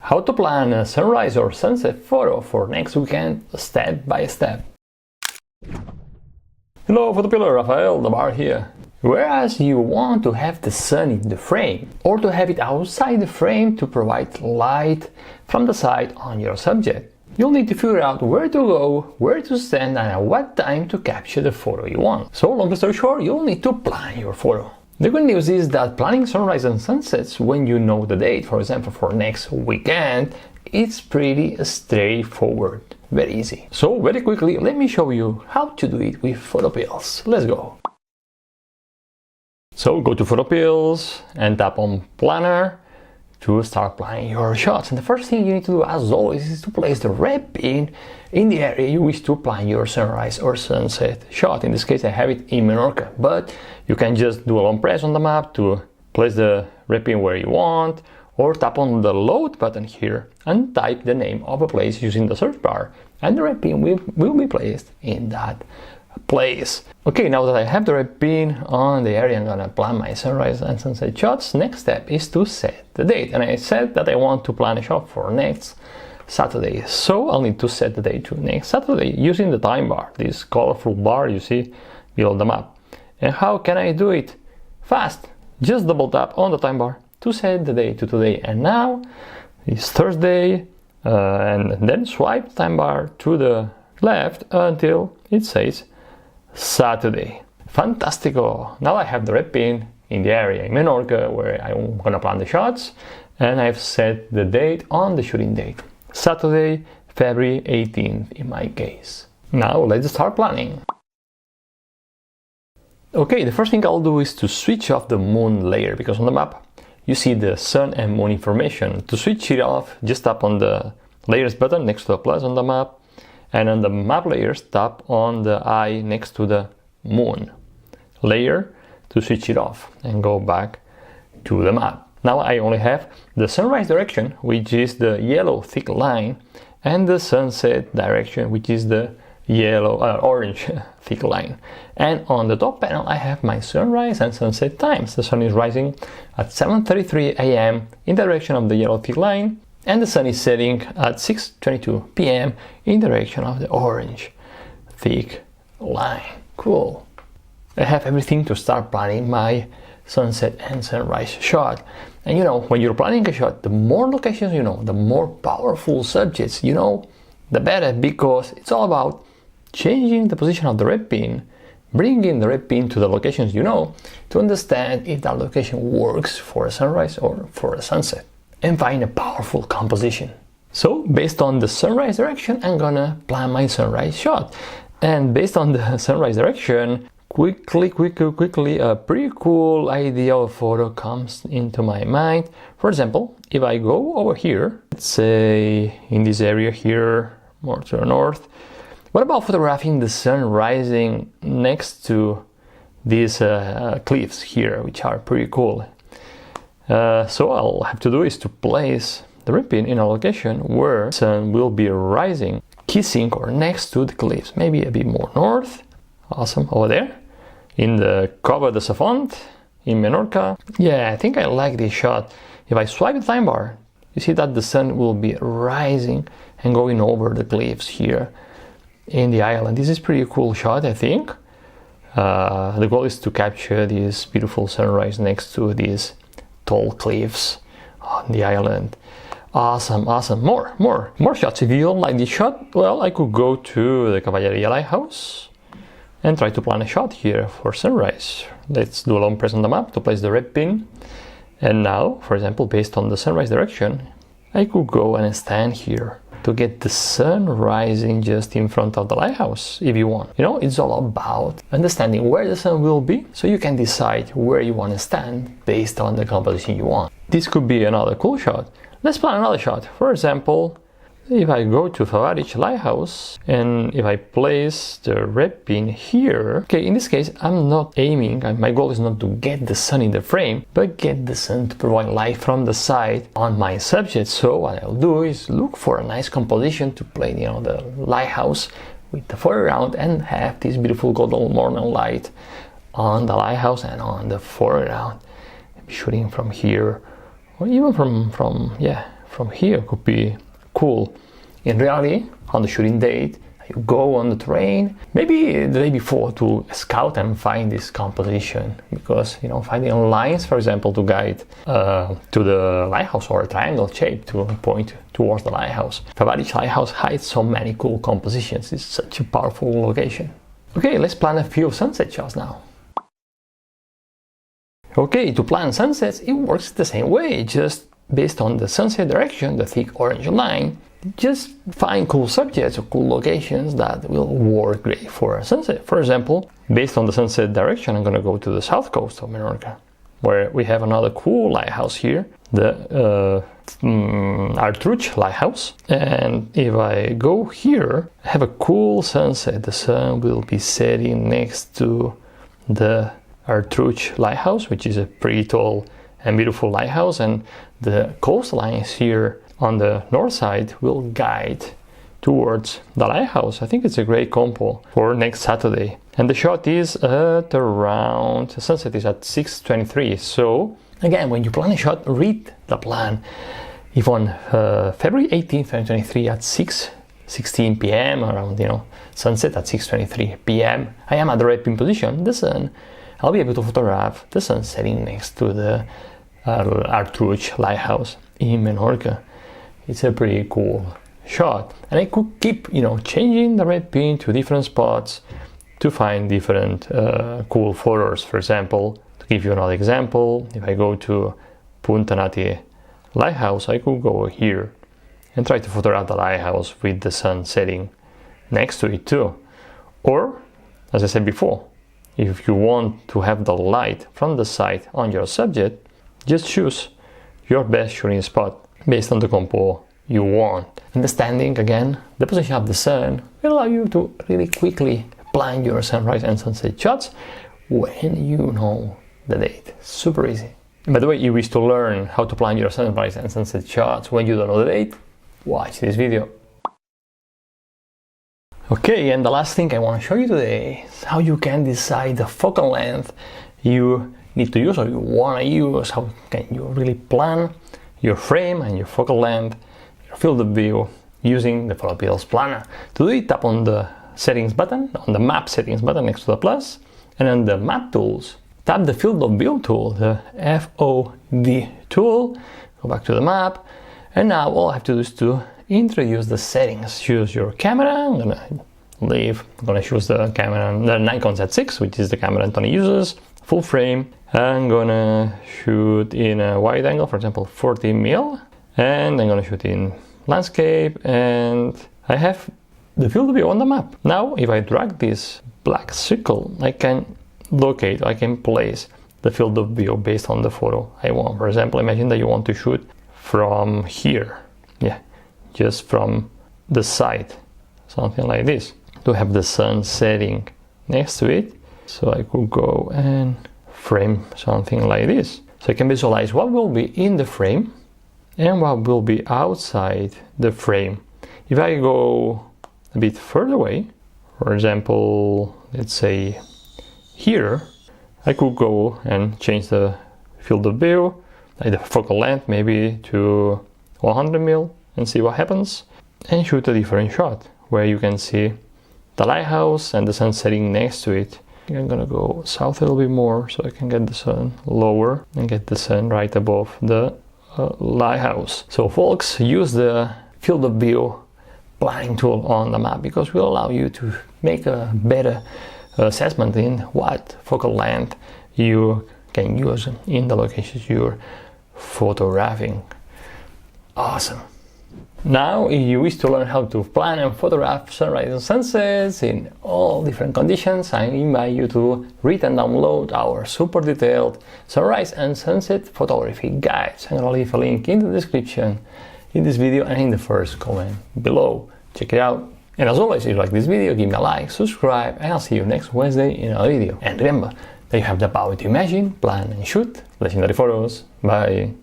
how to plan a sunrise or sunset photo for next weekend step by step. Hello PhotoPiller, Rafael the Bar here. Whereas you want to have the sun in the frame or to have it outside the frame to provide light from the side on your subject, you'll need to figure out where to go, where to stand and at what time to capture the photo you want. So long story short, you'll need to plan your photo. The good news is that planning sunrise and sunsets when you know the date, for example for next weekend, it's pretty straightforward, very easy. So very quickly, let me show you how to do it with PhotoPills. Let's go. So go to PhotoPills and tap on Planner to start planning your shots. And the first thing you need to do, as always, is to place the red pin in the area you wish to plan your sunrise or sunset shot. In this case, I have it in Menorca, but you can just do a long press on the map to place the red pin where you want, or tap on the load button here and type the name of a place using the search bar, and the red pin will be placed in that place. Okay, now that I have the red pin on the area I'm gonna plan my sunrise and sunset shots, next step is to set the date. And I said that I want to plan a shot for next Saturday, so I'll need to set the date to next Saturday using the time bar, this colorful bar you see below the map. And how can I do it? Fast! Just double tap on the time bar to set the date to today. And now it's Thursday, and then swipe the time bar to the left until it says Saturday. Fantastico! Now I have the red pin in the area in Menorca where I'm gonna plan the shots, and I've set the date on the shooting date, Saturday, February 18th in my case. Now let's start planning. Okay, the first thing I'll do is to switch off the moon layer, because on the map you see the sun and moon information. To switch it off, just tap on the layers button next to the plus on the map, and on the map layers tap on the eye next to the moon layer to switch it off and go back to the map. Now I only have the sunrise direction, which is the yellow thick line, and the sunset direction, which is the orange thick line. And on the top panel I have my sunrise and sunset times. The sun is rising at 7:33 a.m. in the direction of the yellow thick line, and the sun is setting at 6:22 p.m. in the direction of the orange thick line. Cool. I have everything to start planning my sunset and sunrise shot. And you know, when you're planning a shot, the more locations you know, the more powerful subjects you know, the better, because it's all about changing the position of the red pin, bringing the red pin to the locations you know to understand if that location works for a sunrise or for a sunset, and find a powerful composition. So based on the sunrise direction, I'm gonna plan my sunrise shot. And based on the sunrise direction, quickly a pretty cool idea of photo comes into my mind. For example, if I go over here, let's say in this area here, more to the north, what about photographing the sun rising next to these cliffs here, which are pretty cool? So all I have to do is to place the red pin in a location where the sun will be rising, kissing or next to the cliffs, maybe a bit more north. Awesome, over there in the Cova de Safont in Menorca. Yeah, I think I like this shot. If I swipe the time bar, you see that the sun will be rising and going over the cliffs here in the island. This is pretty cool shot, I think. The goal is to capture this beautiful sunrise next to these tall cliffs on the island. Awesome, awesome. More shots. If you don't like this shot, well, I could go to the Cavalleria Lighthouse and try to plan a shot here for sunrise. Let's do a long press on the map to place the red pin. And now, for example, based on the sunrise direction, I could go and stand here to get the sun rising just in front of the lighthouse if you want. You know, it's all about understanding where the sun will be, so you can decide where you want to stand based on the composition you want. This could be another cool shot. Let's plan another shot. For example, if I go to Favarich Lighthouse and if I place the red pin here, okay, in this case I'm not aiming, my goal is not to get the sun in the frame, but get the sun to provide light from the side on my subject. So what I'll do is look for a nice composition to play, you know, the lighthouse with the foreground and have this beautiful golden morning light on the lighthouse and on the foreground. I'm shooting from here, or even from from here could be cool. In reality, on the shooting date, you go on the train, maybe the day before, to scout and find this composition, because finding lines, for example, to guide to the lighthouse, or a triangle shape to point towards the lighthouse. Favarich Lighthouse hides so many cool compositions. It's such a powerful location. Okay, let's plan a few sunset shots now. Okay, to plan sunsets, it works the same way, just based on the sunset direction, the thick orange line. Just find cool subjects or cool locations that will work great for a sunset. For example, based on the sunset direction, I'm going to go to the south coast of Menorca, where we have another cool lighthouse here, the Artruch Lighthouse. And if I go here, I have a cool sunset. The sun will be setting next to the Artruch Lighthouse, which is a pretty tall and beautiful lighthouse, and the coastlines here on the north side will guide towards the lighthouse. I think it's a great compo for next Saturday. And the shot is at around, sunset is at 6:23. So again, when you plan a shot, read the plan. If on February 18th, 2023 at 6:16 p.m. around, sunset at 6:23 p.m. I am at the red pin position, the sun, I'll be able to photograph the sun setting next to the Artruch Lighthouse in Menorca. It's a pretty cool shot, and I could keep changing the red pin to different spots to find different cool photos. For example, to give you another example, if I go to Punta Nati Lighthouse, I could go here and try to photograph the lighthouse with the sun setting next to it too. Or, as I said before, if you want to have the light from the side on your subject, just choose your best shooting spot based on the compo you want. Understanding, again, the position of the sun will allow you to really quickly plan your sunrise and sunset shots when you know the date. Super easy. By the way, if you wish to learn how to plan your sunrise and sunset shots when you don't know the date, watch this video. Okay, and the last thing I want to show you today is how you can decide the focal length you need to use or you want to use. How can you really plan your frame and your focal length, your field of view, using the PhotoPills planner. To do it, tap on the settings button, on the map settings button next to the plus, and on the map tools, tap the field of view tool, the FOV tool, go back to the map, and now all I have to do is to introduce the settings. Choose your camera. I'm gonna choose the camera, the Nikon Z6, which is the camera Anthony uses, full frame. I'm gonna shoot in a wide angle, for example 40mm, and I'm gonna shoot in landscape, and I have the field of view on the map. Now if I drag this black circle, I can place the field of view based on the photo I want. For example, imagine that you want to shoot from here, just from the side, something like this, to have the sun setting next to it. So I could go and frame something like this. So I can visualize what will be in the frame and what will be outside the frame. If I go a bit further away, for example, let's say here, I could go and change the field of view, like the focal length maybe to 100mm, and see what happens, and shoot a different shot where you can see the lighthouse and the sun setting next to it. I'm gonna go south a little bit more so I can get the sun lower and get the sun right above the lighthouse. So folks, use the field of view planning tool on the map, because it will allow you to make a better assessment in what focal length you can use in the locations you're photographing. Awesome. Now, if you wish to learn how to plan and photograph sunrise and sunsets in all different conditions, I invite you to read and download our super detailed sunrise and sunset photography guides. I'm gonna leave a link in the description in this video and in the first comment below. Check it out. And as always, if you like this video, give me a like, subscribe, and I'll see you next Wednesday in another video. And remember that you have the power to imagine, plan, and shoot legendary photos. Bye.